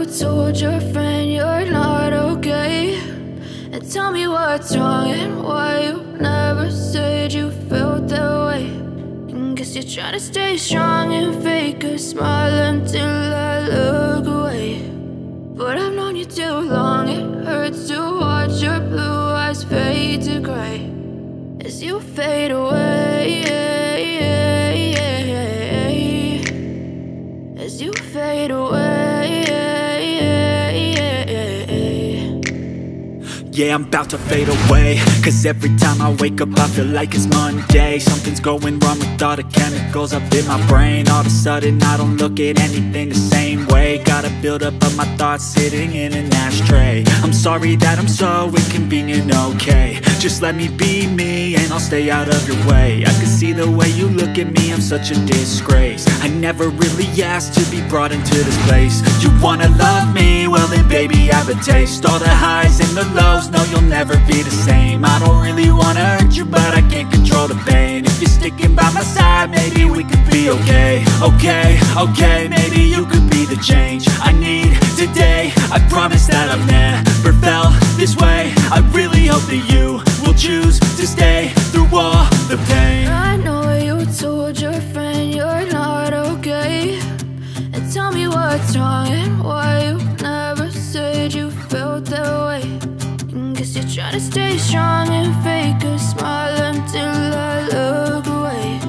told your friend you're not okay, and tell me what's wrong and why you never said you felt that way. And guess you're trying to stay strong and fake a smile until I look away. But I've known you too long, it hurts to watch your blue eyes fade to gray as you fade away, as you fade away. Yeah, I'm about to fade away, cause every time I wake up I feel like it's Monday. Something's going wrong with all the chemicals up in my brain. All of a sudden I don't look at anything the same way. Got a buildup of my thoughts sitting in an ashtray. I'm sorry that I'm so inconvenient, okay. Just let me be me and I'll stay out of your way. I can see the way you look at me, I'm such a disgrace. I never really asked to be brought into this place. You wanna love me? Well then baby, have a taste. All the highs and the lows, no, you'll never be the same. I don't really wanna hurt you, but I can't control the pain. If you're sticking by my side, maybe we could be okay. Okay, maybe you could be the change I need today. I promise that I've never felt this way. I really hope that you will choose to stay through all the pain. I know you told your friend you're not okay, and tell me what's wrong and why you never said you felt that way. Guess you're trying to stay strong and fake a smile until I look away.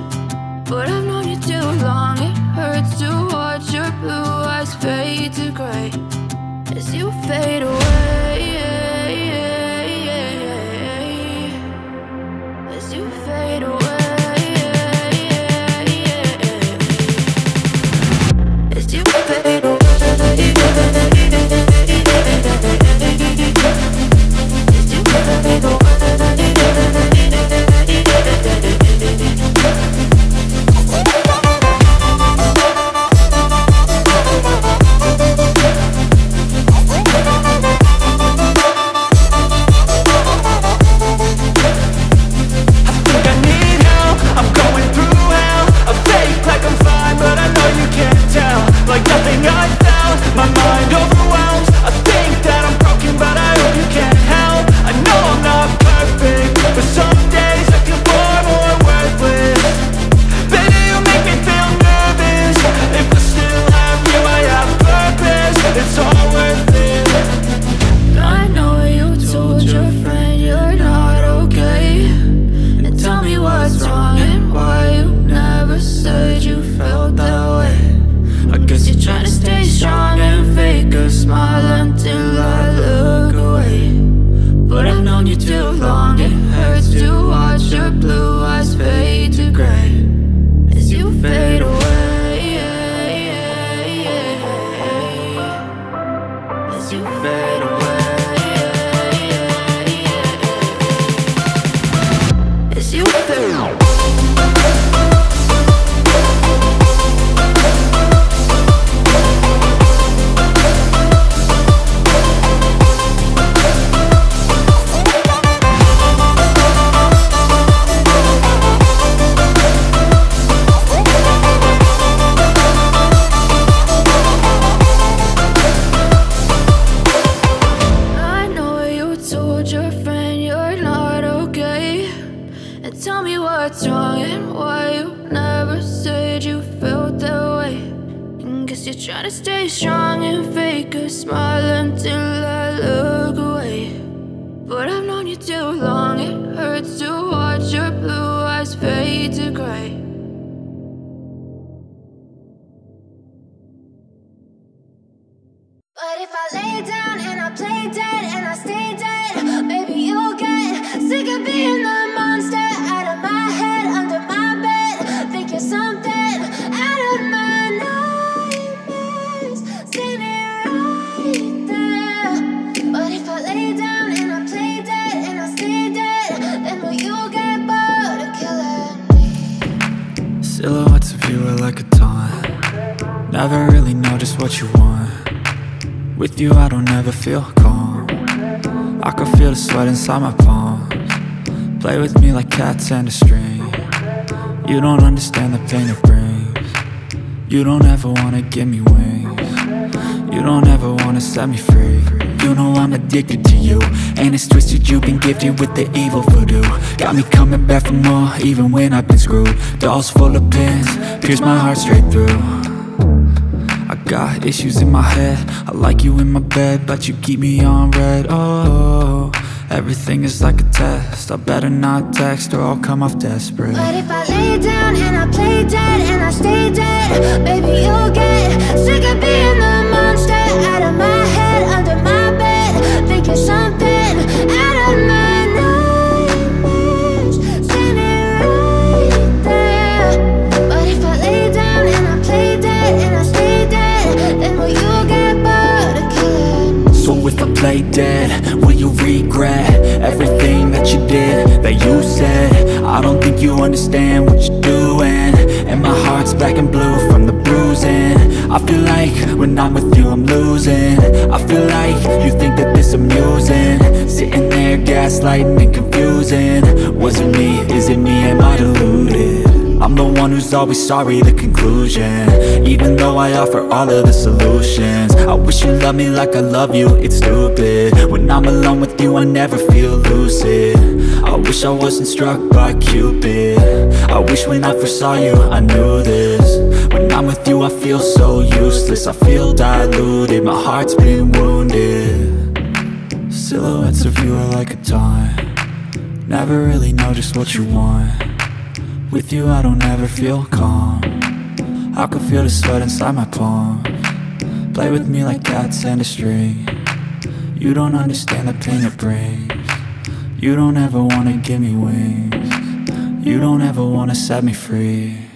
But I've known you too long, it hurts to watch your blue eyes fade to gray as you fade away, as you fade away, as you fade away. Silhouettes of you are like a taunt. Never really know just what you want. With you I don't ever feel calm. I can feel the sweat inside my palms. Play with me like cats and a string. You don't understand the pain it brings. You don't ever wanna give me wings. You don't ever wanna set me free. You know I'm addicted to you, and it's twisted, you've been gifted with the evil voodoo. Got me coming back for more, even when I've been screwed. Dolls full of pins, pierce my heart straight through. I got issues in my head, I like you in my bed, but you keep me on red. Oh, everything is like a test, I better not text or I'll come off desperate. But if I lay down and I play dead and I stay dead, baby, you'll get sick of being the monster out of my head, under my bed, thinking something out of my nightmares, standing right there. But if I lay down and I play dead and I stay dead, then will you get bored of killing? So if I play dead, will you regret everything that you did, that you said? I don't think you understand what you're doing, and my heart's black and blue from the bruising. I feel like when I'm with you I'm losing. I feel like you think that this amusing, sitting there gaslighting and confusing. Was it me? Is it me? Am I deluded? I'm the one who's always sorry, the conclusion, even though I offer all of the solutions. I wish you loved me like I love you, it's stupid. When I'm alone with you I never feel lucid. I wish I wasn't struck by Cupid. I wish when I first saw you I knew this. When I'm with you I feel so useless, I feel diluted, my heart's been wounded. Silhouettes of you are like a taunt, never really know just what you want. With you I don't ever feel calm, I can feel the sweat inside my palm. Play with me like cats and a string, you don't understand the pain it brings. You don't ever wanna give me wings, you don't ever wanna set me free.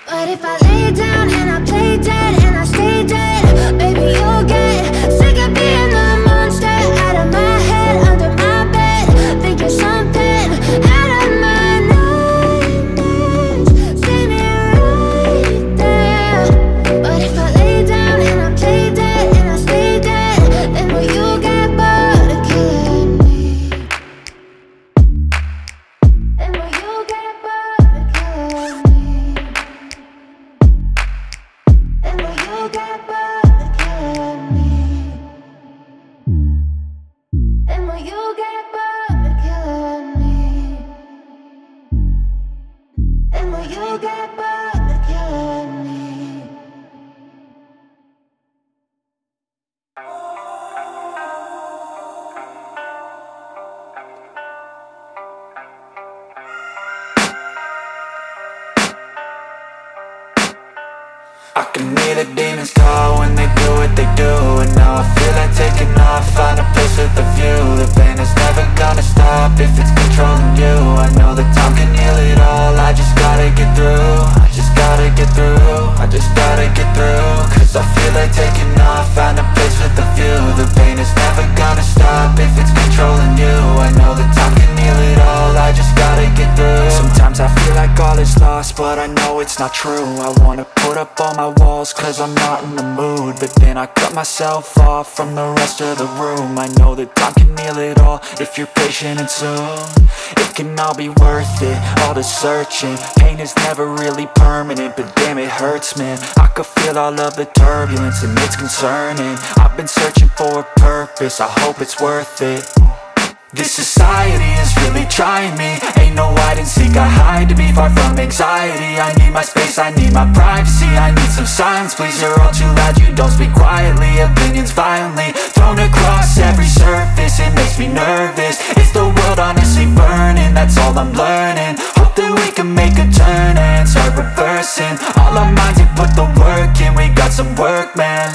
But if I lay down and I play dead and I stay dead, baby, you'll get sick of being the monster out of my head, under my bed, thinking something out of my nightmares, standing right there. But if I lay down and I play dead and I stay dead, then will you get bored of killing me? Then will you get bored of killing me? Then will you get bored of killing me? Then will you get bored of killing me? Then will you get bored of killing me? I can hear the demons call when they do what they do, and now I feel like taking off, find a place with a view. The pain is never gonna stop if it's controlling you. I know that time can heal it all, I just gotta get through. I just gotta get through, I just gotta get through. Cause I feel like taking off, find a place with a view. The pain is never gonna stop if it's controlling you. I know that time can heal it all, I just gotta get through. Sometimes I feel like all is lost, but I know it's not true. I wanna put up all my walls cause I'm not in the mood, but then I cut myself off from the rest of the room. I know that time can heal it all if you're patient, and soon it can all be worth it, all the searching. Pain is never really permanent, but damn it hurts, man. I could feel all of the turbulence and it's concerning. I've been searching for a purpose, I hope it's worth it. This society is really trying me. Ain't no hide and seek, I hide to be far from anxiety. I need my space, I need my privacy, I need some silence, please. You're all too loud, you don't speak quietly. Opinions violently thrown across every surface, it makes me nervous. Is the world honestly burning? That's all I'm learning. Hope that we can make a turn and start reversing all our minds and put the work in. We got some work, man.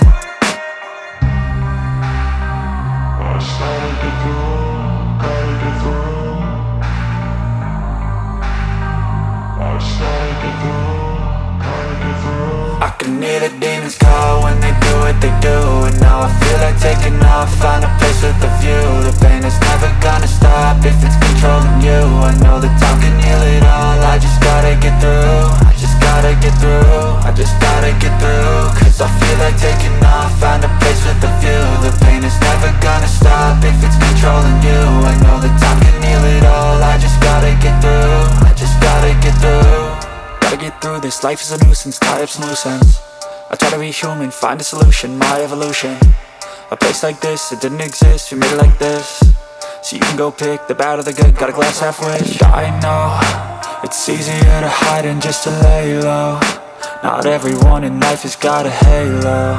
I can hear the demons call when they do what they do, and now I feel like taking off, find a place with a view. The pain is never gonna stop if it's controlling you. I know that time can heal it all, I just gotta get through. I just gotta get through, I just gotta get through. Cause I feel like taking off, find a place with a view. The pain is never gonna stop if it's controlling you. I know that time can heal it all, I just gotta get through. I just gotta get through. Gotta get through this, life is a nuisance, tie up some loose ends. I try to be human, find a solution, my evolution. A place like this, it didn't exist, we made it like this. So you can go pick the bad or the good, got a glass half wish. I know, it's easier to hide than just to lay low. Not everyone in life has got a halo.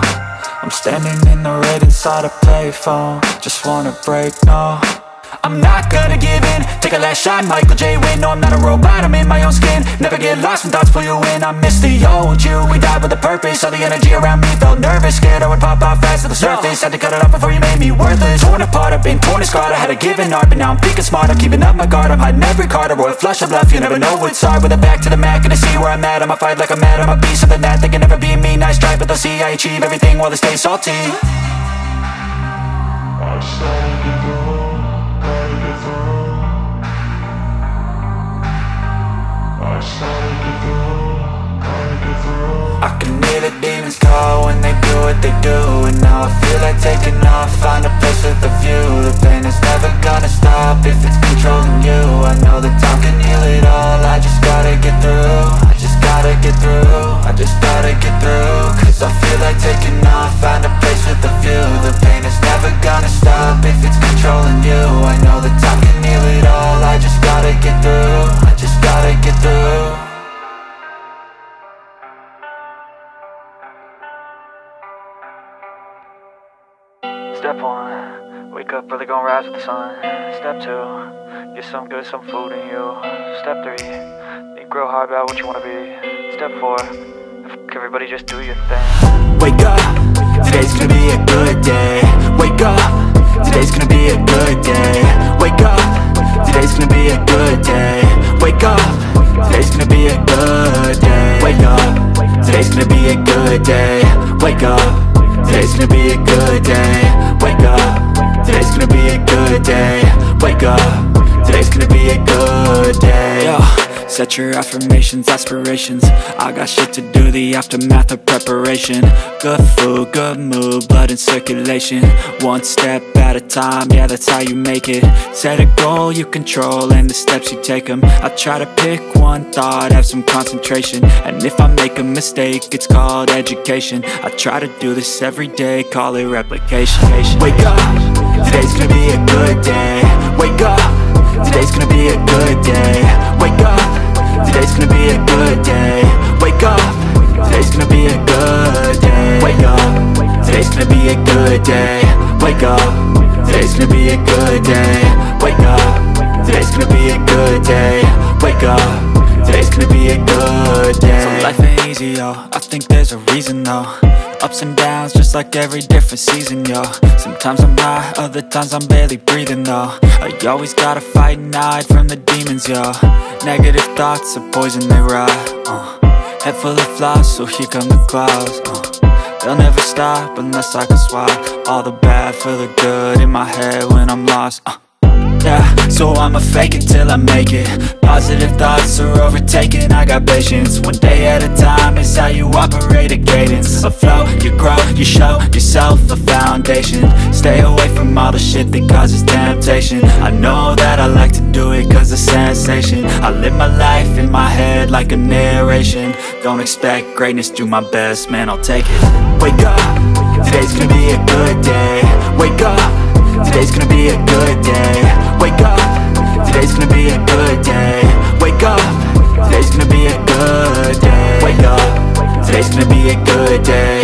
I'm standing in the red inside a payphone. Just wanna break, no, I'm not gonna give in. Take a last shot, Michael J. Win. No, I'm not a robot, I'm in my own skin. Never get lost when thoughts pull you in. I miss the old you, we died with a purpose. All the energy around me felt nervous, scared I would pop out fast to the surface. Had to cut it off before you made me worthless. Torn apart, I've been torn and scarred. I had a given art, but now I'm thinking smart. I'm keeping up my guard, I'm hiding every card. A royal flush of love, you never know what's hard. With a back to the mat, gonna see where I'm at. I'ma fight like I'm mad, I'ma be something that they can never be me. Nice try, but they'll see I achieve everything while they stay salty. I started to go, gotta get through. I started to go, gotta get through. I can hear the demons call when they do what they do. And now I feel like taking off, find a place with a view. The pain is never gonna stop if it's controlling you. I know that time can heal it all, I just gotta get through. I just gotta get through, I just gotta get through. Cause I feel like taking off, find a place with a view. The pain is never gonna stop if it's controlling you. I know that time can heal it all, I just gotta get through. I just gotta get through. Step 1, wake up early, gon' rise with the sun. Step 2, get some good, some food in you. Step 3, think real hard about what you wanna be. Step 4, fuck everybody, just do your thing. Wake up, today's gonna be a good day. Wake up, today's gonna be a good day. Wake up, today's gonna be a good day. Wake up, today's gonna be a good day. Wake up, today's gonna be a good day. Wake up, today's gonna be a good day. Wake up, today's gonna be a good day. Wake up, today's gonna be a good day. Yo, set your affirmations, aspirations. I got shit to do, the aftermath of preparation. Good food, good mood, blood in circulation. One step at a time, yeah, that's how you make it. Set a goal you control and the steps you take them. I try to pick one thought, have some concentration. And if I make a mistake, it's called education. I try to do this every day, call it replication. Wake up, today's gonna be a good day. Wake up, today's gonna be a good day. Wake up, today's gonna be a good day. Wake up, today's gonna be a good day. Wake up, today's gonna be a good day. Wake up, today's gonna be a good day. Wake up, today's gonna be a good day. Wake up, today's gonna be a good day. So life ain't easy, yo, I think there's a reason though. Ups and downs, just like every different season, yo. Sometimes I'm high, other times I'm barely breathing, though. I always gotta fight and hide from the demons, yo. Negative thoughts are poison, they rot, Head full of flies, so here come the clouds, They'll never stop unless I can swap all the bad for the good in my head when I'm lost, Yeah, so I'ma fake it till I make it. Positive thoughts are overtaken, I got patience. One day at a time is how you operate a cadence. A flow, you grow, you show yourself a foundation. Stay away from all the shit that causes temptation. I know that I like to do it cause it's sensation. I live my life in my head like a narration. Don't expect greatness, do my best, man, I'll take it. Wake up, today's gonna be a good day. Wake up, today's gonna be a good day. Wake up, today's gonna be a good day. Wake up, today's gonna be a good day. Wake up, today's gonna be a good day.